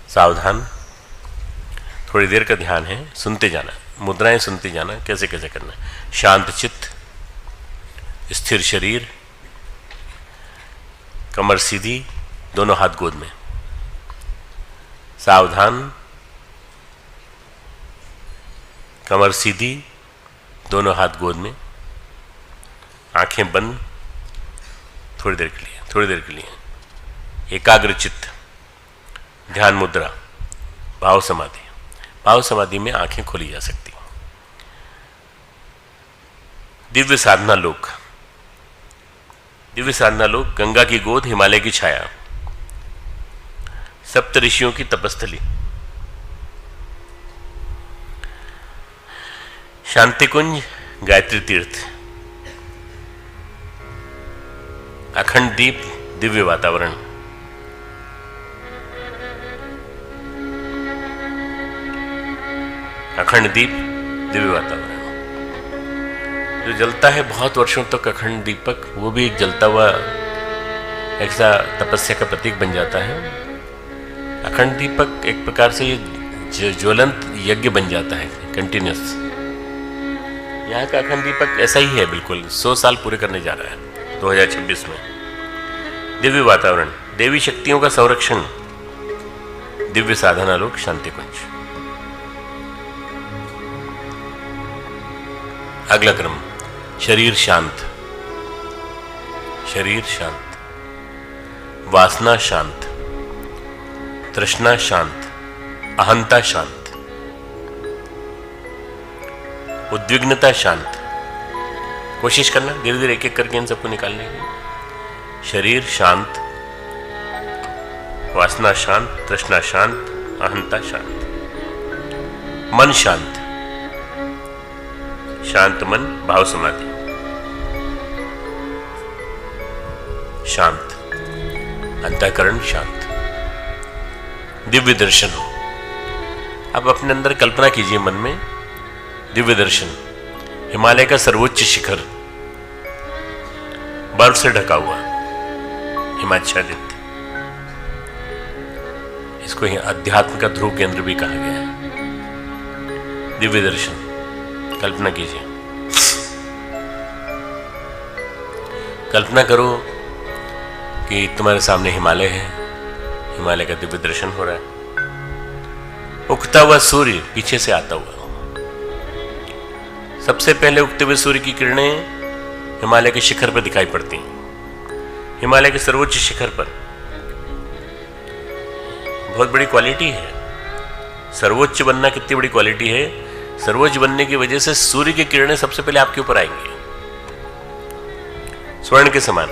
सावधान, थोड़ी देर का ध्यान है, सुनते जाना, मुद्राएं सुनते जाना, कैसे कैसे करना। शांत चित्त, स्थिर शरीर, कमर सीधी, दोनों हाथ गोद में। सावधान, कमर सीधी, दोनों हाथ गोद में, आंखें बंद, थोड़ी देर के लिए एकाग्र चित्त, ध्यान मुद्रा, भाव समाधि। भाव समाधि में आंखें खोली जा सकती। दिव्य साधना लोक, दिव्य साधना लोक, गंगा की गोद, हिमालय की छाया, सप्त ऋषियों की तपस्थली, शांति कुंज, गायत्री तीर्थ, अखंड दीप, दिव्य वातावरण, अखंड दीप, दिव्य वातावरण। जो जलता है बहुत वर्षों तक अखंड दीपक, वो भी एक जलता हुआ ऐसा तपस्या का प्रतीक बन जाता है। अखंड दीपक एक प्रकार से ये ज्वलंत यज्ञ बन जाता है, कंटिन्यूस। यहाँ का अखंड दीपक ऐसा ही है, बिल्कुल 100 साल पूरे करने जा रहा है 2026 में। दिव्य वातावरण, देवी शक्तियों का संरक्षण, दिव्य साधना लोक, शांति कुंज। अगला क्रम, शरीर शांत, शरीर शांत, वासना शांत, तृष्णा शांत, अहंता शांत, उद्विग्नता शांत। कोशिश करना धीरे धीरे एक एक करके इन सबको निकालने की। शरीर शांत, वासना शांत, तृष्णा शांत, अहंता शांत, मन शांत, शांत मन, भाव समाधि, शांत, अंतःकरण शांत, दिव्य दर्शन। अब अपने अंदर कल्पना कीजिए मन में, दिव्य दर्शन, हिमालय का सर्वोच्च शिखर, बर्फ से ढका हुआ, हिमाच्छादित। इसको ही अध्यात्म का ध्रुव केंद्र भी कहा गया है। दिव्य दर्शन, कल्पना कीजिए, कल्पना करो कि तुम्हारे सामने हिमालय है, हिमालय का दिव्य दर्शन हो रहा है। उगता हुआ सूर्य पीछे से आता हुआ, सबसे पहले उगते हुए सूर्य की किरणें हिमालय के शिखर पर दिखाई पड़ती हैं। हिमालय के सर्वोच्च शिखर पर बहुत बड़ी क्वालिटी है। सर्वोच्च बनना कितनी बड़ी क्वालिटी है। सर्वोच्च बनने की वजह से सूर्य की किरणें सबसे पहले आपके ऊपर आएंगी, स्वर्ण के समान।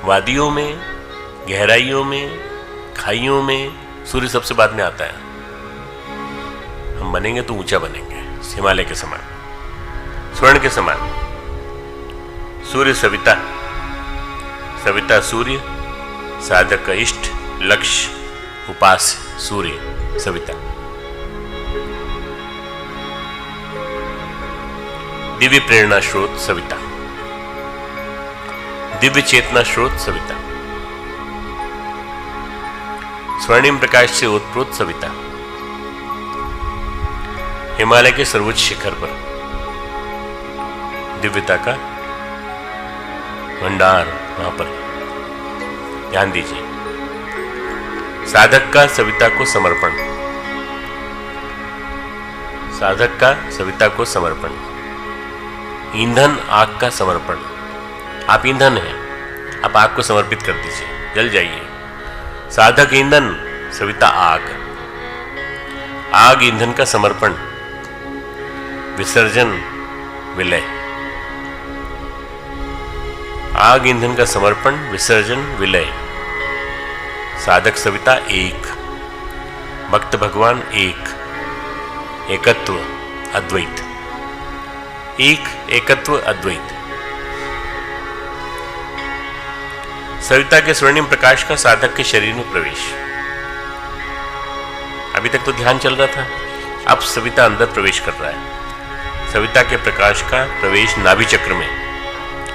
वादियों में, गहराइयों में, खाइयों में सूर्य सबसे बाद में आता है। हम बनेंगे तो ऊंचा बनेंगे, हिमालय के समान, स्वर्ण के समान। सूर्य सविता, सविता सूर्य, साधक का इष्ट, लक्ष्य, उपास्य, सूर्य सविता। दिव्य प्रेरणा स्रोत सविता, दिव्य चेतना स्रोत सविता, स्वर्णिम प्रकाश से ओतप्रोत सविता। हिमालय के सर्वोच्च शिखर पर दिव्यता का भंडार, वहां पर ध्यान दीजिए। साधक का सविता को समर्पण, साधक का सविता को समर्पण। ईंधन आग का समर्पण, आप ईंधन हैं, आप आग को समर्पित कर दीजिए, जल जाइए। साधक ईंधन, सविता आग, आग ईंधन का समर्पण, विसर्जन विलय। आग ईंधन का समर्पण, विसर्जन विलय। साधक सविता एक, भक्त भगवान एक, एकत्व अद्वैत, एक एकत्व अद्वैत। सविता के स्वर्णिम प्रकाश का साधक के शरीर में प्रवेश। अभी तक तो ध्यान चल रहा था, अब सविता अंदर प्रवेश कर रहा है। सविता के प्रकाश का प्रवेश नाभि चक्र में,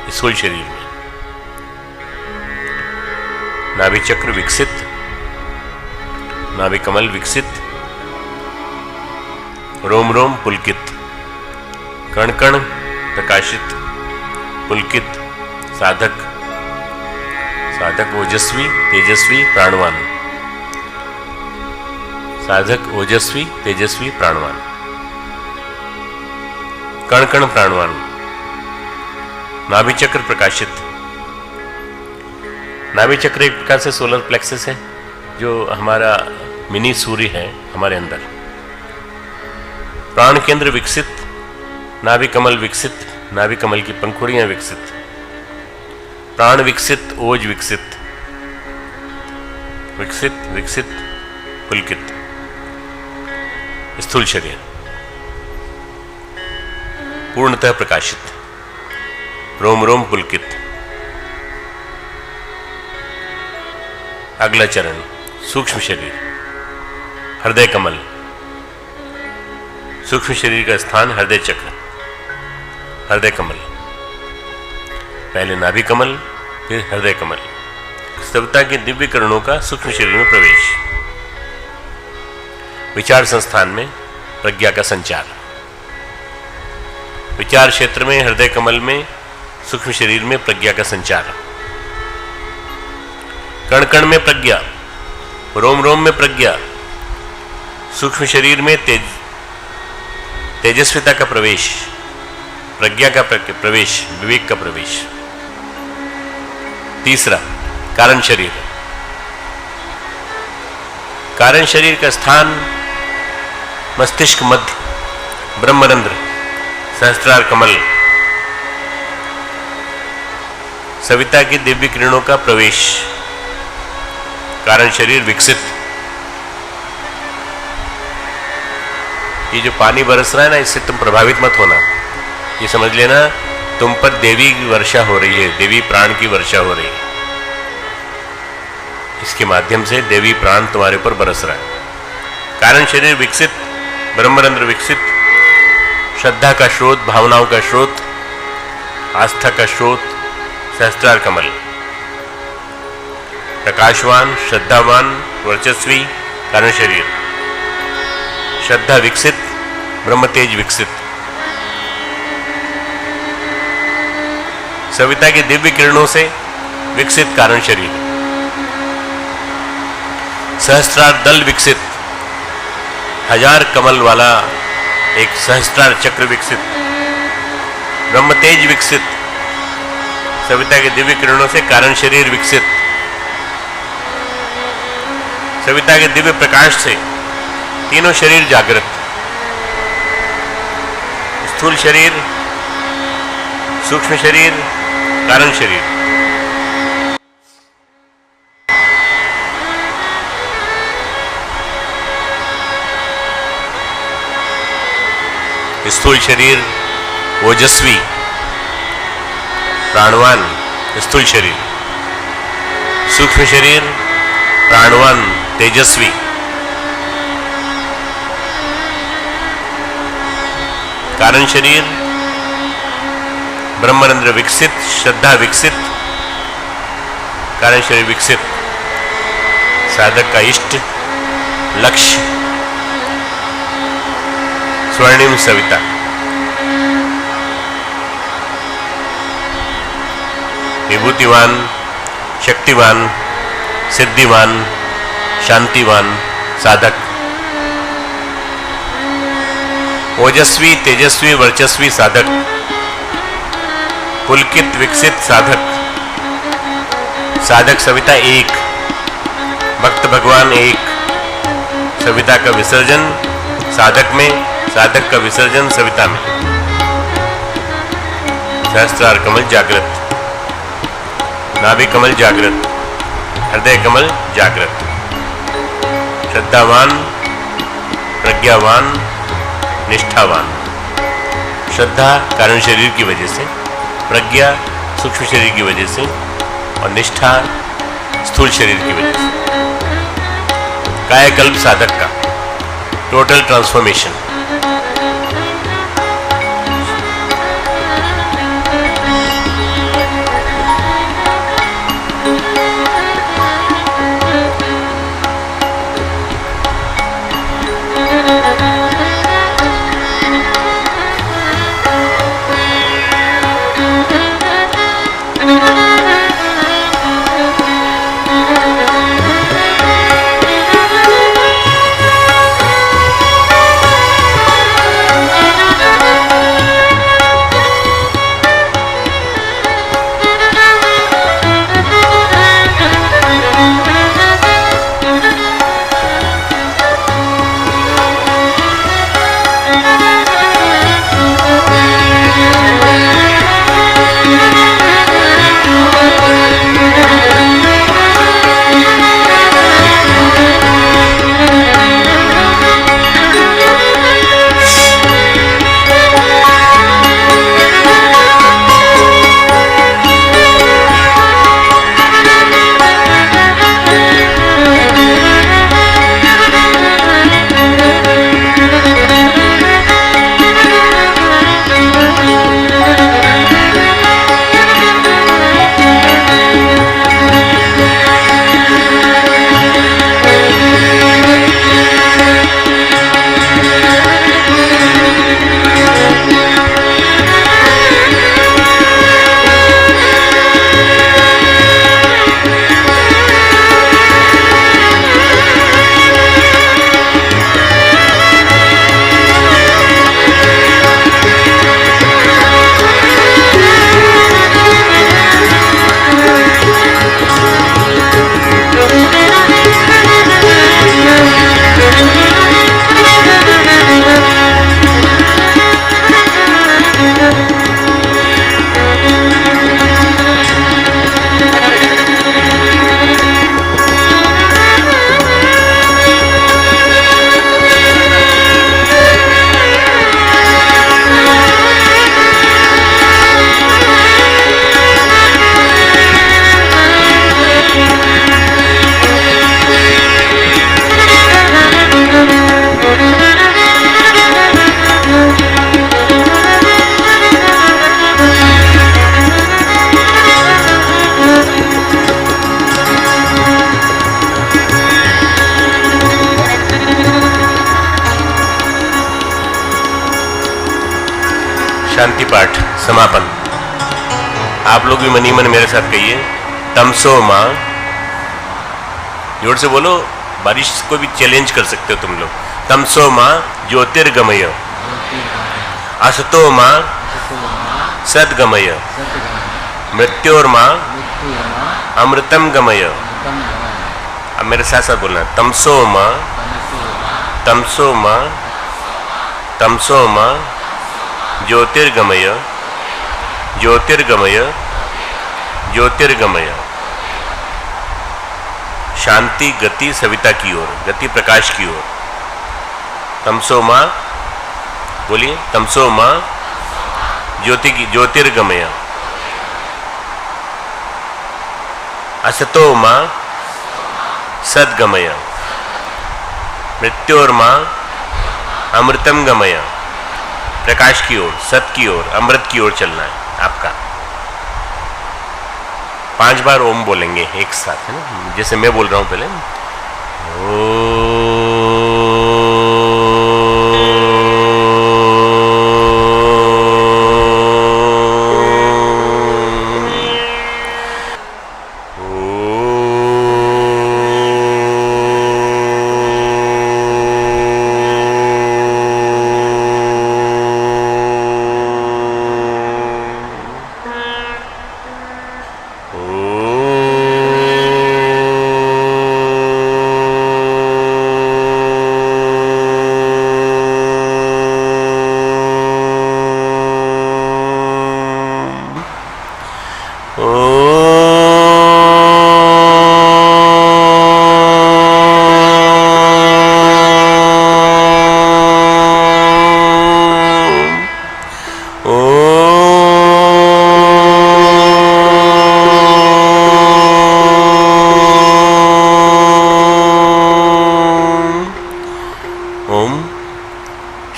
स्थूल शरीर में। नाभि चक्र विकसित, नाभि कमल विकसित, रोम रोम पुलकित, कण कण प्रकाशित, पुलकित, साधक, साधक ओजस्वी तेजस्वी प्राणवान, साधक ओजस्वी तेजस्वी प्राणवान, कण कण प्राणवान, नाभि चक्र प्रकाशित। नाभि चक्र एक प्रकार से सोलर प्लेक्सस है, जो हमारा मिनी सूर्य है हमारे अंदर। प्राण केंद्र विकसित, नाभि कमल विकसित, नाभि कमल की पंखुड़ियां विकसित, प्राण विकसित, ओज विकसित, विकसित विकसित पुलकित, स्थूल शरीर पूर्णतः प्रकाशित, रोम रोम पुलकित। अगला चरण सूक्ष्म शरीर, हृदय कमल। सूक्ष्म शरीर का स्थान हृदय चक्र, हृदय कमल। पहले नाभि कमल, फिर हृदय कमल। सविता के दिव्य किरणों का सूक्ष्म शरीर में प्रवेश, विचार संस्थान में प्रज्ञा का संचार। विचार क्षेत्र में हृदय कमल में, सूक्ष्म शरीर में प्रज्ञा का संचार। कण कण में प्रज्ञा, रोम रोम में प्रज्ञा, सूक्ष्म शरीर में तेजस्विता का प्रवेश, प्रज्ञा का प्रवेश, विवेक का प्रवेश। तीसरा कारण शरीर, कारण शरीर का स्थान मस्तिष्क मध्य, ब्रह्मरंध्र, सहस्त्रार कमल। सविता की दिव्य किरणों का प्रवेश, कारण शरीर विकसित। ये जो पानी बरस रहा है ना, इससे तुम प्रभावित मत होना। ये समझ लेना तुम पर देवी की वर्षा हो रही है, देवी प्राण की वर्षा हो रही है। इसके माध्यम से देवी प्राण तुम्हारे ऊपर बरस रहा है। कारण शरीर विकसित, ब्रह्मरंध्र विकसित, श्रद्धा का स्रोत, भावनाओं का स्रोत, आस्था का स्रोत, सहस्त्रार कमल। प्रकाशवान, श्रद्धावान, वर्चस्वी कारण शरीर, श्रद्धा विकसित, ब्रह्म तेज विकसित। सविता की दिव्य किरणों से विकसित कारण शरीर, सहस्त्रार दल विकसित, हजार कमल वाला एक सहस्त्रार चक्र विकसित, ब्रह्म तेज विकसित। सविता के दिव्य किरणों से कारण शरीर विकसित, सविता के दिव्य प्रकाश से तीनों शरीर जागृत, स्थूल शरीर, सूक्ष्म शरीर, कारण शरीर। स्थूल शरीर ओजस्वी, प्राणवान, स्थूल शरीर। सूक्ष्म शरीर प्राणवान, तेजस्वी। कारण शरीर ब्रह्मरंध्र विकसित, श्रद्धा विकसित, कारण शरीर विकसित। साधक का इष्ट लक्ष्य स्वर्णिम सविता। विभूतिवान, शक्तिवान, सिद्धिवान, शांतिवान साधक। ओजस्वी, तेजस्वी, वर्चस्वी साधक। पुलकित विकसित साधक। साधक सविता एक, भक्त भगवान एक। सविता का विसर्जन साधक में, साधक का विसर्जन सविता में। सहस्त्रार कमल जागृत, नाभि कमल जागृत, हृदय कमल जागृत। श्रद्धावान, प्रज्ञावान, निष्ठावान। श्रद्धा कारण शरीर की वजह से, प्रज्ञा सूक्ष्म शरीर की वजह से और निष्ठा स्थूल शरीर की वजह से। कायाकल्प साधक का टोटल ट्रांसफॉर्मेशन। शांति पाठ समापन। आप लोग भी मनी मन मेरे साथ कहिए, तमसो माँ। जोर से बोलो, बारिश को भी चैलेंज कर सकते हो तुम लोग। तमसो माँ ज्योतिर्गमय, असतो माँ सद्गमय, मृत्योर्मा अमृतम गमय। अब मेरे साथ साथ बोलना, तमसो माँ, तमसो माँ, तमसो माँ ज्योतिर्गमय, ज्योतिर्गमय, ज्योतिर्गमय। शांति गति सविता की ओर, गति प्रकाश की ओर। तमसो माँ बोलिए, तमसो माँ ज्योति की, ज्योतिर्गमय, असतो माँ सद्गमय, मृत्योर्मा अमृतम गमय। प्रकाश की ओर, सत की ओर, अमृत की ओर चलना है आपका। 5 बार ओम बोलेंगे एक साथ, है ना, जैसे मैं बोल रहा हूं पहले।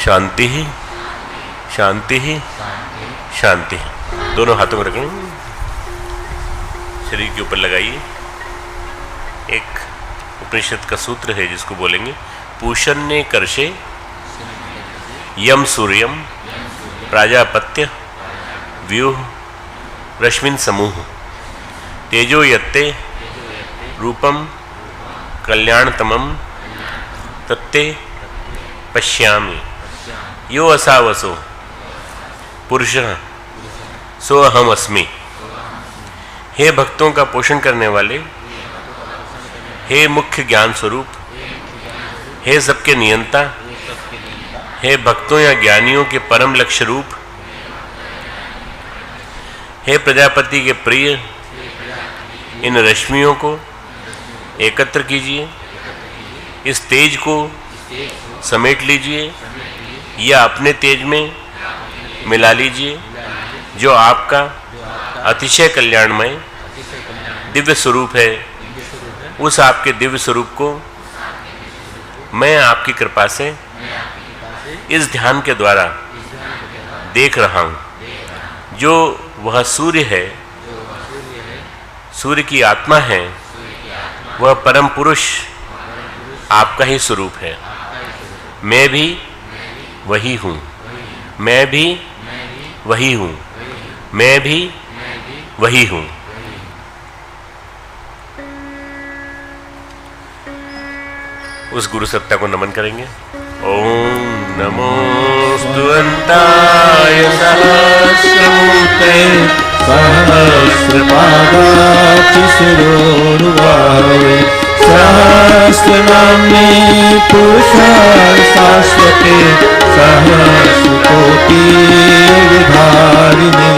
शांति ही शांति ही शांति। दोनों हाथों में रखें, शरीर के ऊपर लगाइए। एक उपनिषद का सूत्र है जिसको बोलेंगे, पूषण्य कर्षे यम सूर्यम प्राजापत्य व्यूह रश्मिन समूह तेजो यत्ते रूपम कल्याणतमम तत्ते पश्यामि यो असावसो पुरुषः सो अहम अस्मि। हे भक्तों का पोषण करने वाले, हे मुख्य ज्ञान स्वरूप, हे सबके नियंता, हे भक्तों या ज्ञानियों के परम लक्ष्य रूप, हे प्रजापति के प्रिय, इन रश्मियों को एकत्र कीजिए, इस तेज को समेट लीजिए या अपने तेज में मिला लीजिए, जो आपका अतिशय कल्याणमय दिव्य स्वरूप है। उस आपके दिव्य स्वरूप को मैं आपकी कृपा से इस ध्यान के द्वारा देख रहा हूँ। जो वह सूर्य है, सूर्य की आत्मा है, वह परम पुरुष आपका ही स्वरूप है। मैं भी वही हूँ, मैं भी वही हूँ, मैं भी वही हूँ। उस गुरु सत्ता को नमन करेंगे। ओम नमोस्तु अंताय सहस्रमूर्ते सहस्रपादातिशिरोरुभावे सहस्रनाम्ने पुरुषाय शाश्वते सहस्रकोटिविधारिणे